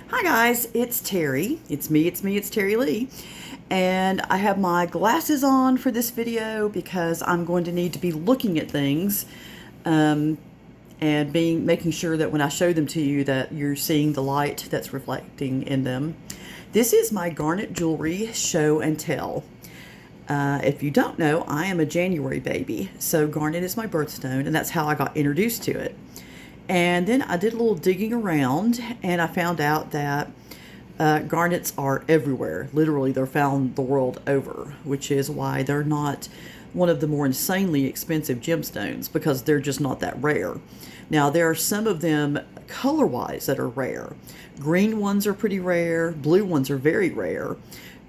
Hi guys, it's Terry. It's me, it's Terry Lee. And I have my glasses on for this video because I'm going to need to be looking at things um, and making sure that when I show them to you that you're seeing the light that's reflecting in them. This is my Garnet jewelry show and tell. If you don't know, I am a January baby, so Garnet is my birthstone, and that's how I got introduced to it. And then I did a little digging around, and I found out that garnets are everywhere. Literally, they're found the world over, which is why they're not one of the more insanely expensive gemstones, because they're just not that rare. Now, there are some of them color-wise that are rare. Green ones are pretty rare. Blue ones are very rare.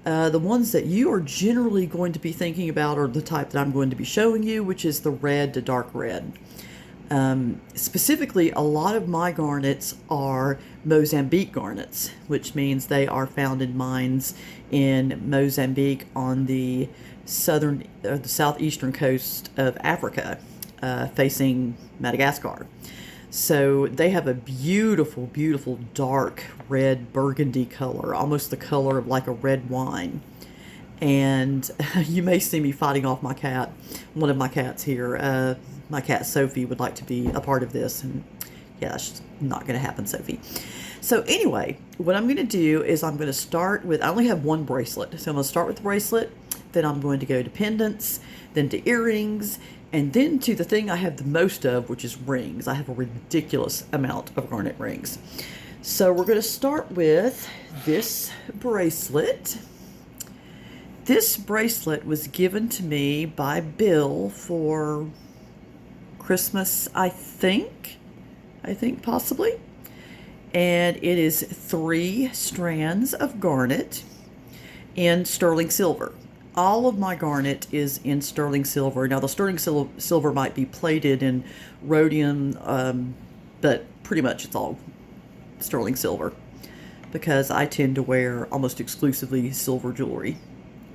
The ones that you are generally going to be thinking about are the type that I'm going to be showing you, which is the red to dark red. Specifically, a lot of my garnets are Mozambique garnets, which means they are found in mines in Mozambique on the the southeastern coast of Africa, facing Madagascar. So they have a beautiful, beautiful dark red burgundy color, almost the color of like a red wine. And you may see me fighting off my cat, one of my cats here. My cat Sophie would like to be a part of this, and yeah, that's not going to happen, Sophie. So anyway, what I'm going to do is I'm going to start with, I only have one bracelet, so I'm going to start with the bracelet, then I'm going to go to pendants, then to earrings, and then to the thing I have the most of, which is rings. I have a ridiculous amount of garnet rings. So we're going to start with this bracelet. This bracelet was given to me by Bill for Christmas, I think possibly. And it is 3 strands of garnet in sterling silver. All of my garnet is in sterling silver. Now, the sterling silver might be plated in rhodium, but pretty much it's all sterling silver, because I tend to wear almost exclusively silver jewelry,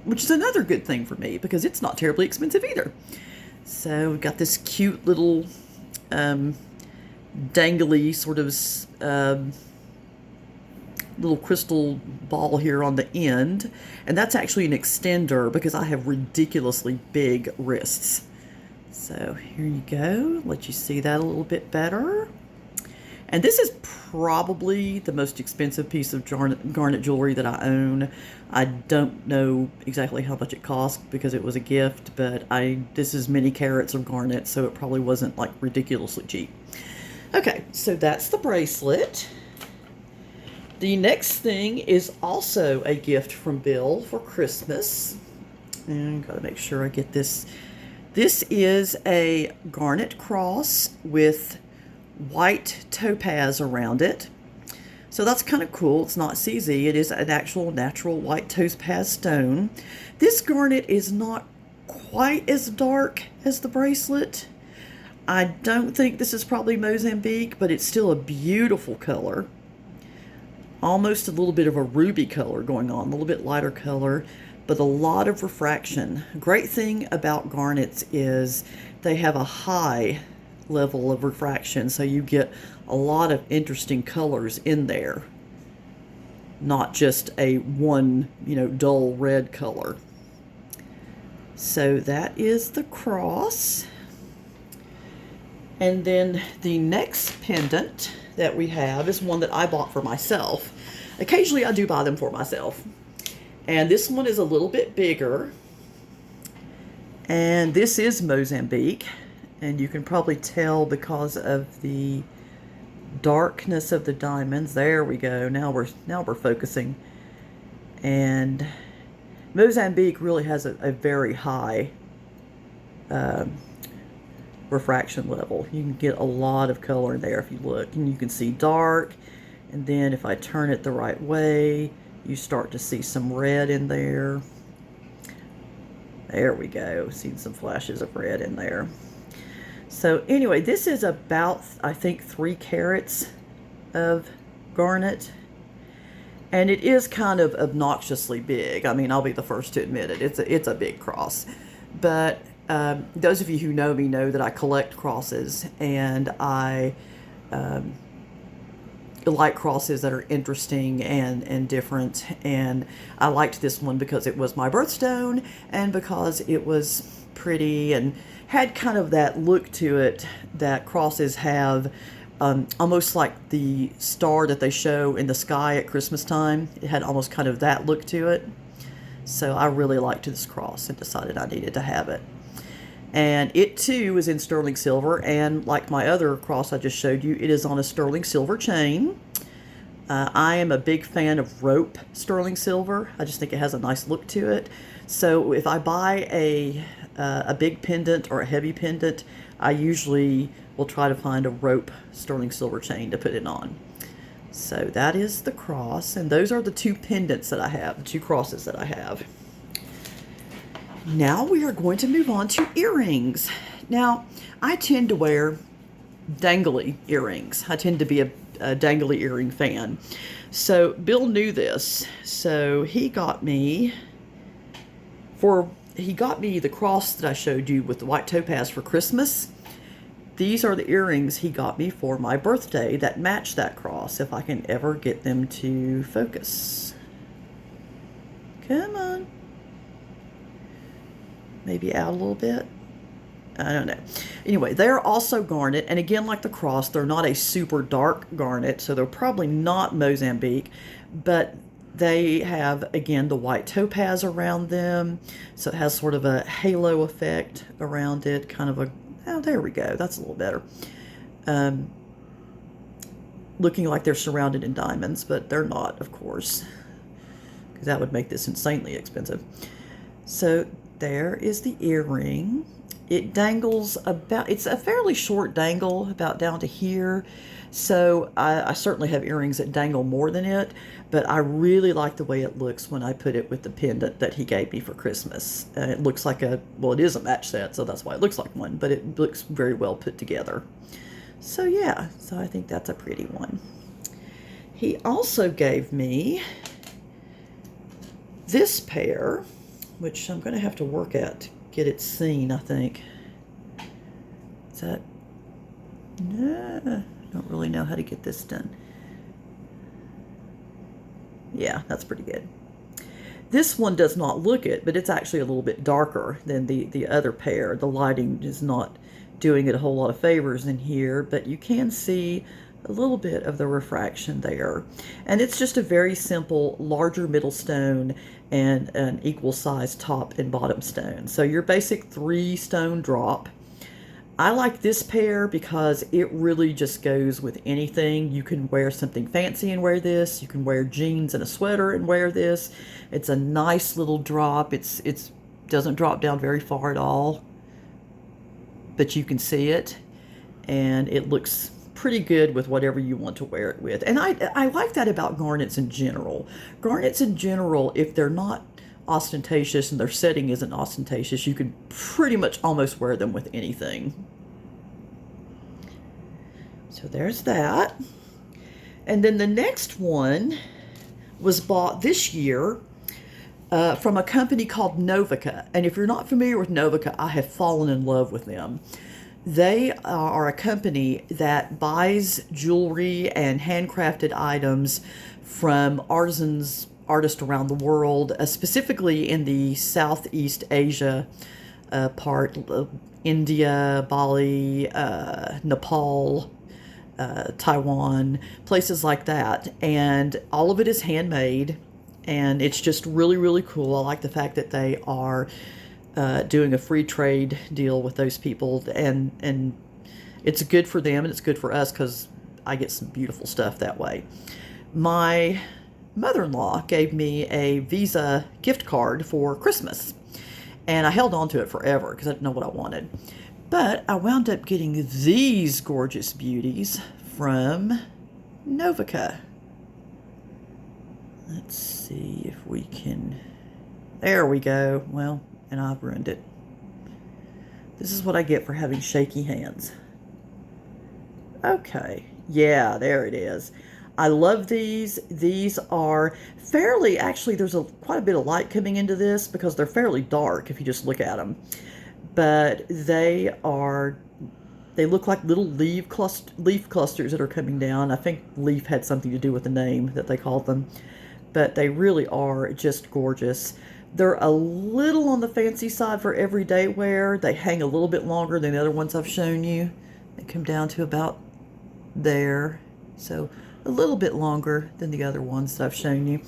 which is another good thing for me because it's not terribly expensive either. So we've got this cute little dangly sort of little crystal ball here on the end. And that's actually an extender because I have ridiculously big wrists. So here you go. Let you see that a little bit better. And this is probably the most expensive piece of garnet jewelry that I own. I don't know exactly how much it cost because it was a gift, but this is many carats of garnet, so it probably wasn't like ridiculously cheap. Okay, so that's the bracelet. The next thing is also a gift from Bill for Christmas. And gotta make sure I get this. This is a garnet cross with white topaz around it. So that's kind of cool. It's not CZ. It is an actual natural white topaz stone. This garnet is not quite as dark as the bracelet. I don't think this is probably Mozambique, but it's still a beautiful color. Almost a little bit of a ruby color going on, a little bit lighter color, but a lot of refraction. Great thing about garnets is they have a high level of refraction, so you get a lot of interesting colors in there, not just a one, dull red color. So that is the cross. And then the next pendant that we have is one that I bought for myself. Occasionally I do buy them for myself. And this one is a little bit bigger. And this is Mozambique. And you can probably tell because of the darkness of the diamonds. There we go. Now we're focusing. And Mozambique really has a very high refraction level. You can get a lot of color in there if you look. And you can see dark. And then if I turn it the right way, you start to see some red in there. There we go. Seeing some flashes of red in there. So anyway, this is about, I think, 3 carats of garnet. And it is kind of obnoxiously big. I mean, I'll be the first to admit it. It's a big cross. But those of you who know me know that I collect crosses. And I light crosses that are interesting and different. And I liked this one because it was my birthstone and because it was pretty and had kind of that look to it that crosses have, almost like the star that they show in the sky at Christmas time. It had almost kind of that look to it. So I really liked this cross and decided I needed to have it. And it too is in sterling silver, and like my other cross I just showed you, it is on a sterling silver chain. I am a big fan of rope sterling silver. I just think it has a nice look to it. So if I buy a big pendant or a heavy pendant, I usually will try to find a rope sterling silver chain to put it on. So that is the cross, and those are the two pendants that I have, the two crosses that I have. Now we are going to move on to earrings. Now, I tend to wear dangly earrings. I tend to be a dangly earring fan. So Bill knew this. So he got me the cross that I showed you with the white topaz for Christmas. These are the earrings he got me for my birthday that match that cross, if I can ever get them to focus. Come on. Maybe out a little bit. I don't know. Anyway, they're also garnet, and again, like the cross, they're not a super dark garnet, so they're probably not Mozambique, but they have, again, the white topaz around them, so it has sort of a halo effect around it, kind of a, oh, there we go, that's a little better. Looking like they're surrounded in diamonds, but they're not, of course, because that would make this insanely expensive. So there is the earring. It dangles about, it's a fairly short dangle, about down to here. So I certainly have earrings that dangle more than it, but I really like the way it looks when I put it with the pendant that he gave me for Christmas. It looks like well, it is a match set, so that's why it looks like one, but it looks very well put together. So yeah, so I think that's a pretty one. He also gave me this pair, which I'm going to have to work at to get it seen, I think. Is that... No, I don't really know how to get this done. Yeah, that's pretty good. This one does not look it, but it's actually a little bit darker than the other pair. The lighting is not doing it a whole lot of favors in here, but you can see a little bit of the refraction there. And it's just a very simple, larger middle stone and an equal size top and bottom stone. So your basic 3-stone drop. I like this pair because it really just goes with anything. You can wear something fancy and wear this. You can wear jeans and a sweater and wear this. It's a nice little drop. It doesn't drop down very far at all, but you can see it, and it looks pretty good with whatever you want to wear it with. And I like that about garnets in general. Garnets in general, if they're not ostentatious and their setting isn't ostentatious, you can pretty much almost wear them with anything. So there's that. And then the next one was bought this year from a company called Novica. And if you're not familiar with Novica, I have fallen in love with them. They are a company that buys jewelry and handcrafted items from artists around the world, specifically in the Southeast Asia part, India, Bali, Nepal, Taiwan, places like that. And all of it is handmade, and it's just really, really cool. I like the fact that they are doing a free trade deal with those people, and it's good for them and it's good for us because I get some beautiful stuff that way. My mother-in-law gave me a Visa gift card for Christmas, and I held on to it forever because I didn't know what I wanted. But I wound up getting these gorgeous beauties from Novica. Let's see if we can... There we go. Well, and I've ruined it. This is what I get for having shaky hands. Okay. Yeah, there it is. I love these. These are fairly, actually, there's quite a bit of light coming into this because they're fairly dark if you just look at them. But they are They look like little leaf clusters that are coming down. I think leaf had something to do with the name that they called them, but they really are just gorgeous. They're a little on the fancy side for everyday wear. They hang a little bit longer than the other ones I've shown you. They come down to about there, so a little bit longer than the other ones that I've shown you.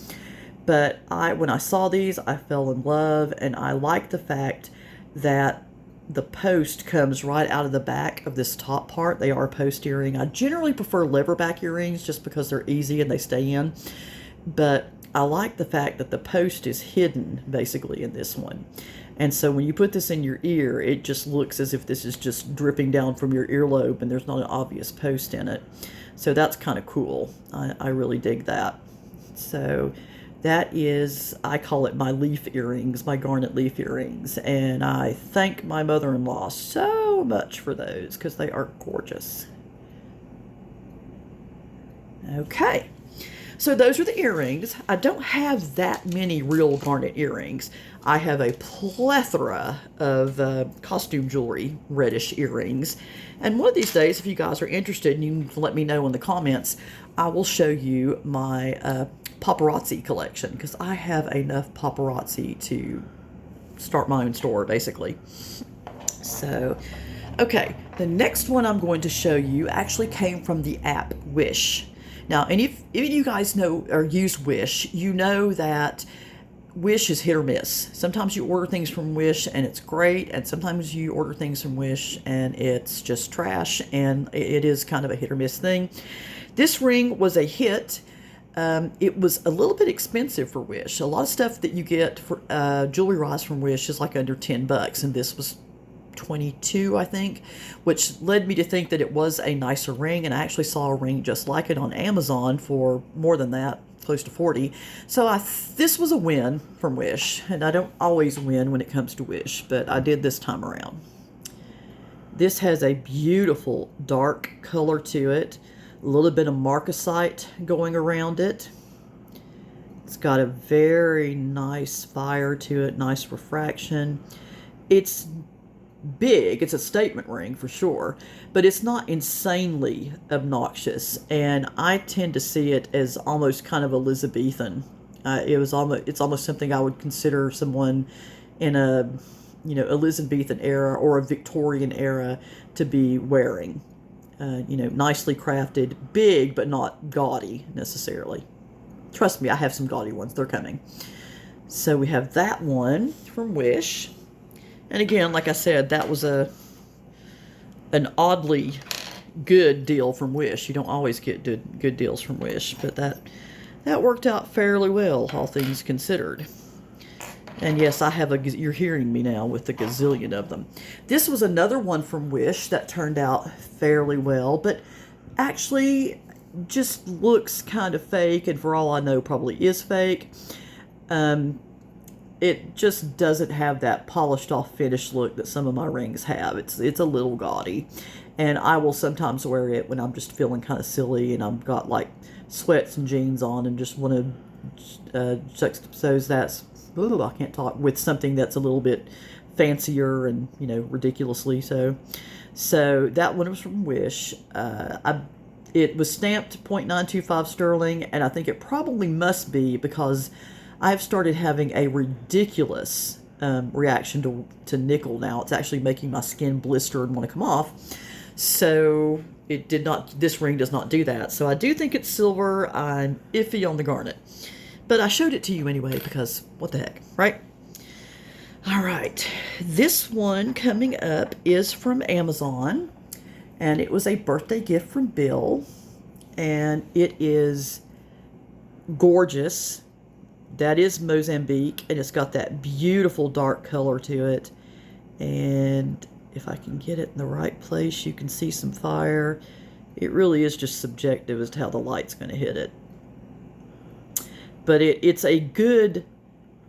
But when I saw these, I fell in love, and I like the fact that the post comes right out of the back of this top part. They are a post earring. I generally prefer leverback earrings just because they're easy and they stay in. But I like the fact that the post is hidden basically in this one. And so when you put this in your ear, it just looks as if this is just dripping down from your earlobe and there's not an obvious post in it. So that's kind of cool. I really dig that. So that is, I call it my leaf earrings, my garnet leaf earrings. And I thank my mother-in-law so much for those because they are gorgeous. Okay. So those are the earrings. I don't have that many real garnet earrings. I have a plethora of costume jewelry, reddish earrings. And one of these days, if you guys are interested, and you can let me know in the comments, I will show you my paparazzi collection, because I have enough paparazzi to start my own store, basically. So, okay, the next one I'm going to show you actually came from the app Wish. Now, and if you guys know or use Wish, you know that Wish is hit or miss. Sometimes you order things from Wish and it's great, and sometimes you order things from Wish and it's just trash, and it is kind of a hit or miss thing. This ring was a hit. It was a little bit expensive for Wish. A lot of stuff that you get for jewelry-wise from Wish is like under $10, and this was 22, I think, which led me to think that it was a nicer ring, and I actually saw a ring just like it on Amazon for more than that, close to 40. So this was a win from Wish, and I don't always win when it comes to Wish, but I did this time around. This has a beautiful dark color to it, a little bit of marcasite going around it. It's got a very nice fire to it, nice refraction. It's big, it's a statement ring for sure, but it's not insanely obnoxious, and I tend to see it as almost kind of Elizabethan. It's almost something I would consider someone in a Elizabethan era or a Victorian era to be wearing. Nicely crafted, big but not gaudy necessarily. Trust me, I have some gaudy ones, they're coming. So we have that one from Wish. And again, like I said, that was an oddly good deal from Wish. You don't always get good deals from Wish, but that worked out fairly well, all things considered. And yes, you're hearing me now with the gazillion of them. This was another one from Wish that turned out fairly well, but actually just looks kind of fake, and for all I know, probably is fake. It just doesn't have that polished off finished look that some of my rings have. It's a little gaudy, and I will sometimes wear it when I'm just feeling kind of silly and I've got like sweats and jeans on and just want to juxtapose that, I can't talk, with something that's a little bit fancier and ridiculously so. So that one was from Wish. It was stamped 0.925 sterling, and I think it probably must be because I've started having a ridiculous reaction to nickel now. It's actually making my skin blister and want to come off. So this ring does not do that. So I do think it's silver. I'm iffy on the garnet. But I showed it to you anyway because what the heck, right? All right. This one coming up is from Amazon. And it was a birthday gift from Bill. And it is gorgeous. That is Mozambique, and it's got that beautiful dark color to it. And if I can get it in the right place, you can see some fire. It really is just subjective as to how the light's going to hit it. But it's a good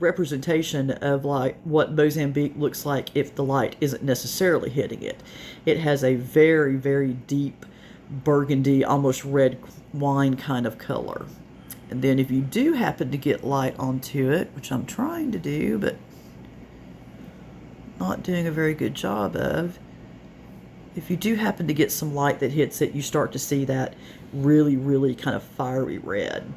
representation of like what Mozambique looks like if the light isn't necessarily hitting it. It has a very, very deep burgundy, almost red wine kind of color. And then if you do happen to get light onto it, which I'm trying to do, but not doing a very good job of, if you do happen to get some light that hits it, you start to see that really, really kind of fiery red.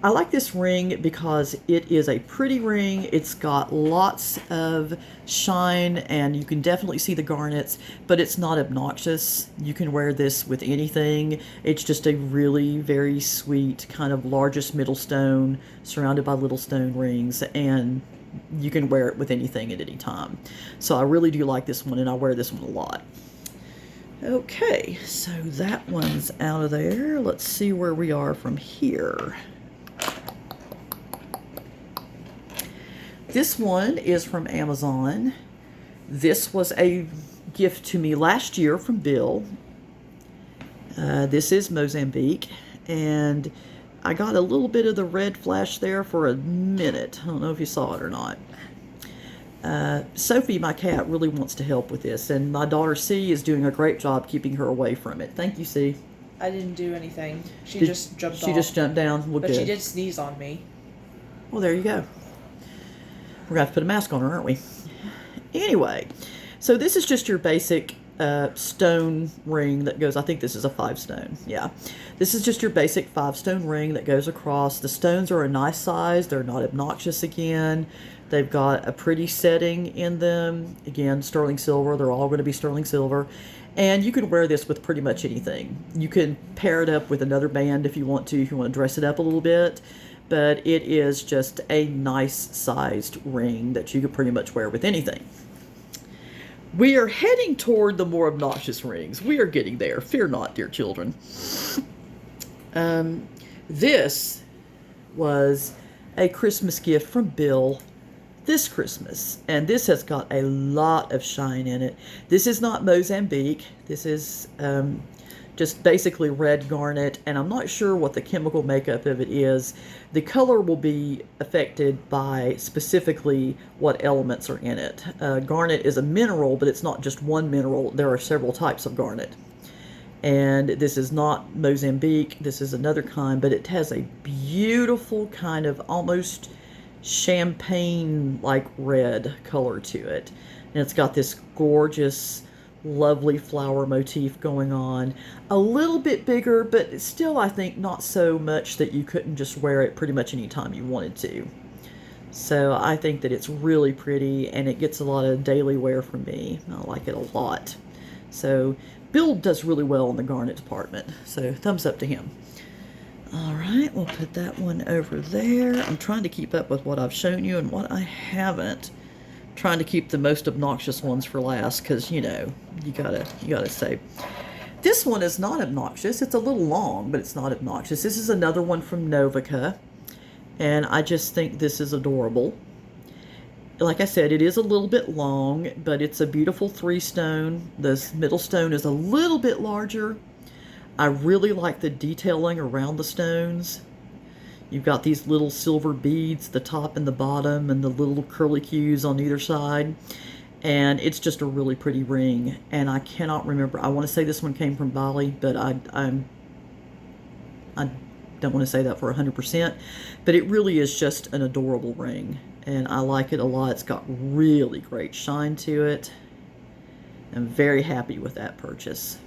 I like this ring because it is a pretty ring. It's got lots of shine, and you can definitely see the garnets, but it's not obnoxious. You can wear this with anything. It's just a really very sweet kind of largest middle stone surrounded by little stone rings, and you can wear it with anything at any time. So I really do like this one, and I wear this one a lot. Okay, so that one's out of there. Let's see where we are from here. This one is from Amazon. This was a gift to me last year from Bill. This is Mozambique, and I got a little bit of the red flash there for a minute. I don't know if you saw it or not. Sophie, my cat, really wants to help with this, and my daughter C is doing a great job keeping her away from it. Thank you, C. I didn't do anything. She just jumped off. She just jumped down. Well, but good. She did sneeze on me. Well, there you go. We're going to have to put a mask on her, aren't we? Anyway, so this is just your basic stone ring that goes, I think this is a 5 stone. Yeah. This is just your basic 5 stone ring that goes across. The stones are a nice size. They're not obnoxious again. They've got a pretty setting in them. Again, sterling silver. They're all going to be sterling silver. And you can wear this with pretty much anything. You can pair it up with another band if you want to dress it up a little bit. But it is just a nice sized ring that you could pretty much wear with anything. We are heading toward the more obnoxious rings. We are getting there. Fear not, dear children. This was a Christmas gift from Bill this Christmas, and this has got a lot of shine in it. This is not Mozambique. This is just basically red garnet, and I'm not sure what the chemical makeup of it is. The color will be affected by specifically what elements are in it. Garnet is a mineral, but it's not just one mineral. There are several types of garnet. And this is not Mozambique. This is another kind, but it has a beautiful kind of almost champagne-like red color to it. And it's got this gorgeous, lovely flower motif going on. A little bit bigger, but still, I think, not so much that you couldn't just wear it pretty much any time you wanted to. So I think that it's really pretty, and it gets a lot of daily wear from me. I like it a lot. So Bill does really well in the garnet department, so thumbs up to him. All right, we'll put that one over there. I'm trying to keep up with what I've shown you and what I haven't. Trying to keep the most obnoxious ones for last, because you gotta say. This one is not obnoxious. It's a little long, but it's not obnoxious. This is another one from Novica, and I just think this is adorable. Like I said, it is a little bit long, but it's a beautiful 3 stone. This middle stone is a little bit larger. I really like the detailing around the stones. You've got these little silver beads, the top and the bottom, and the little curlicues on either side. And it's just a really pretty ring. And I cannot remember. I want to say this one came from Bali, but I don't want to say that for 100%. But it really is just an adorable ring. And I like it a lot. It's got really great shine to it. I'm very happy with that purchase.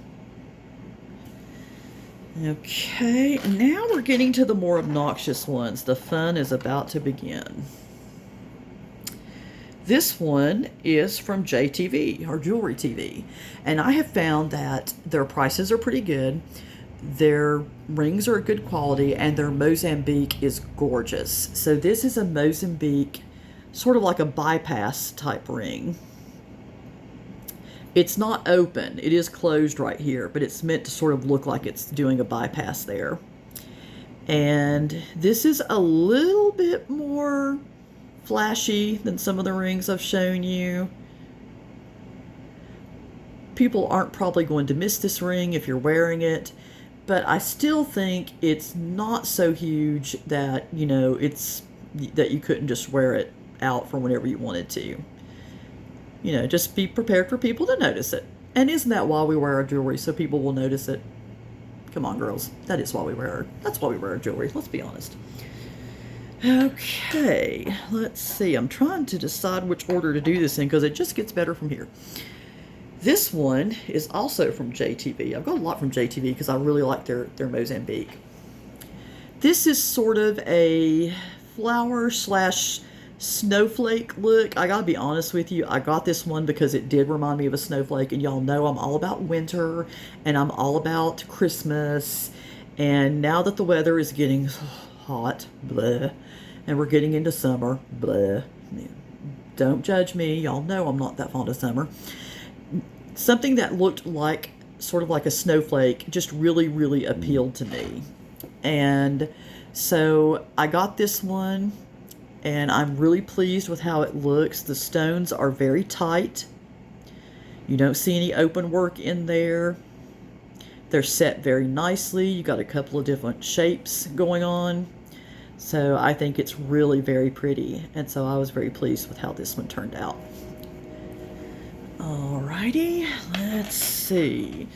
Okay, now we're getting to the more obnoxious ones. The fun is about to begin. This one is from JTV, or Jewelry TV, and I have found that their prices are pretty good. Their rings are good quality, and their Mozambique is gorgeous. So this is a Mozambique, sort of like a bypass type ring. It's not open. It is closed right here, but it's meant to sort of look like it's doing a bypass there. And this is a little bit more flashy than some of the rings I've shown you. People aren't probably going to miss this ring if you're wearing it, but I still think it's not so huge that, that you couldn't just wear it out for whenever you wanted to. Just be prepared for people to notice it. And isn't that why we wear our jewelry? So people will notice it. Come on, girls. That's why we wear our jewelry. Let's be honest. Okay, let's see. I'm trying to decide which order to do this in because it just gets better from here. This one is also from JTV. I've got a lot from JTV because I really like their Mozambique. This is sort of a flower slash snowflake look. I gotta be honest with you, I got this one because it did remind me of a snowflake, and y'all know I'm all about winter and I'm all about Christmas. And now that the weather is getting hot, blah, and we're getting into summer, blah. Don't judge me, y'all know I'm not that fond of summer. Something that looked like sort of like a snowflake just really, really appealed to me. And so I got this one, and I'm really pleased with how it looks. The stones are very tight. You don't see any open work in there. They're set very nicely. You got a couple of different shapes going on. So I think it's really very pretty. And so I was very pleased with how this one turned out. Alrighty, let's see.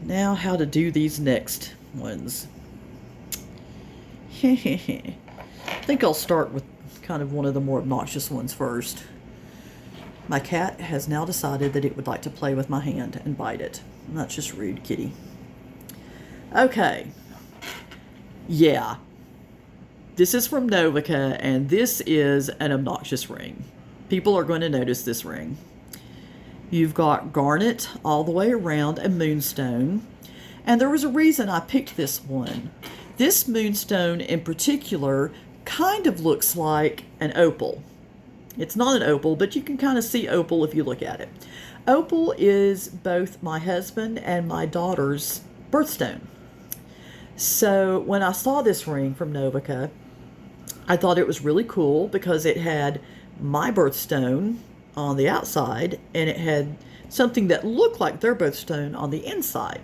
Now how to do these next ones. I think I'll start with kind of one of the more obnoxious ones first. My cat has now decided that it would like to play with my hand and bite it. And that's just rude, kitty. Okay. Yeah. This is from Novica, and this is an obnoxious ring. People are going to notice this ring. You've got garnet all the way around a moonstone. And there was a reason I picked this one. This moonstone in particular kind of looks like an opal. It's not an opal, but you can kind of see opal if you look at it. Opal is both my husband and my daughter's birthstone. So when I saw this ring from Novica, I thought it was really cool because it had my birthstone on the outside, and it had something that looked like their birthstone on the inside.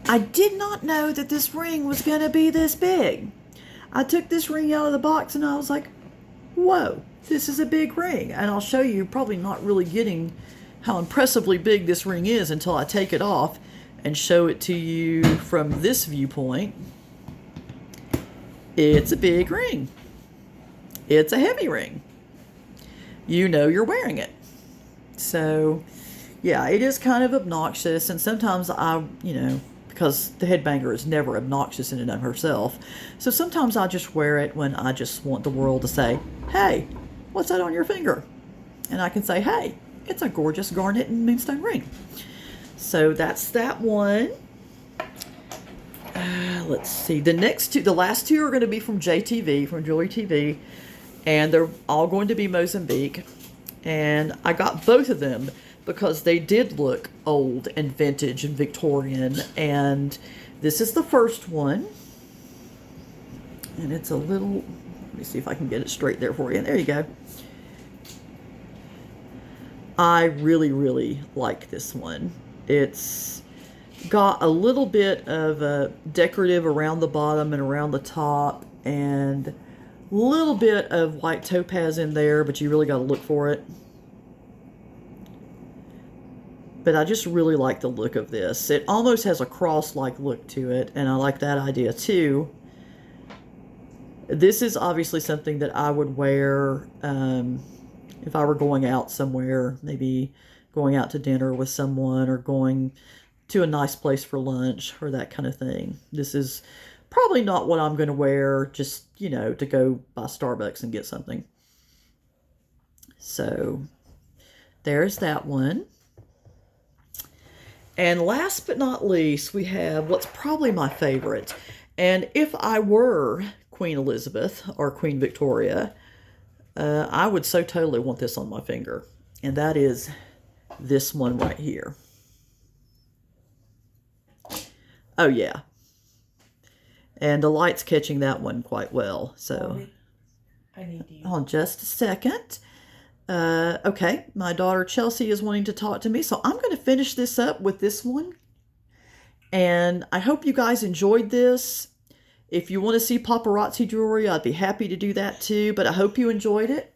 I did not know that this ring was going to be this big. I took this ring out of the box and I was like, whoa, this is a big ring. And I'll show you, probably not really getting how impressively big this ring is until I take it off and show it to you from this viewpoint. It's a big ring. It's a heavy ring. You know you're wearing it. So, yeah, it is kind of obnoxious. And sometimes because the headbanger is never obnoxious in and of herself. So sometimes I just wear it when I just want the world to say, hey, what's that on your finger? And I can say, hey, it's a gorgeous garnet and moonstone ring. So that's that one. Let's see. The last two are going to be from JTV, from Jewelry TV. And they're all going to be Mozambique. And I got both of them because they did look old and vintage and Victorian. And this is the first one. And it's a little, let me see if I can get it straight there for you. There you go. I really, really like this one. It's got a little bit of decorative around the bottom and around the top, and a little bit of white topaz in there, but you really got to look for it. But I just really like the look of this. It almost has a cross-like look to it, and I like that idea too. This is obviously something that I would wear if I were going out somewhere, maybe going out to dinner with someone or going to a nice place for lunch or that kind of thing. This is probably not what I'm going to wear just, to go by Starbucks and get something. So there's that one. And last but not least, we have what's probably my favorite. And if I were Queen Elizabeth or Queen Victoria, I would so totally want this on my finger. And that is this one right here. Oh, yeah. And the light's catching that one quite well. So, I need you. Hold on just a second. Okay, my daughter Chelsea is wanting to talk to me, so I'm going to finish this up with this one. And I hope you guys enjoyed this. If you want to see paparazzi jewelry, I'd be happy to do that too. But I hope you enjoyed it.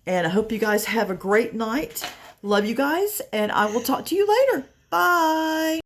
And I hope you guys have a great night. Love you guys, and I will talk to you later. Bye.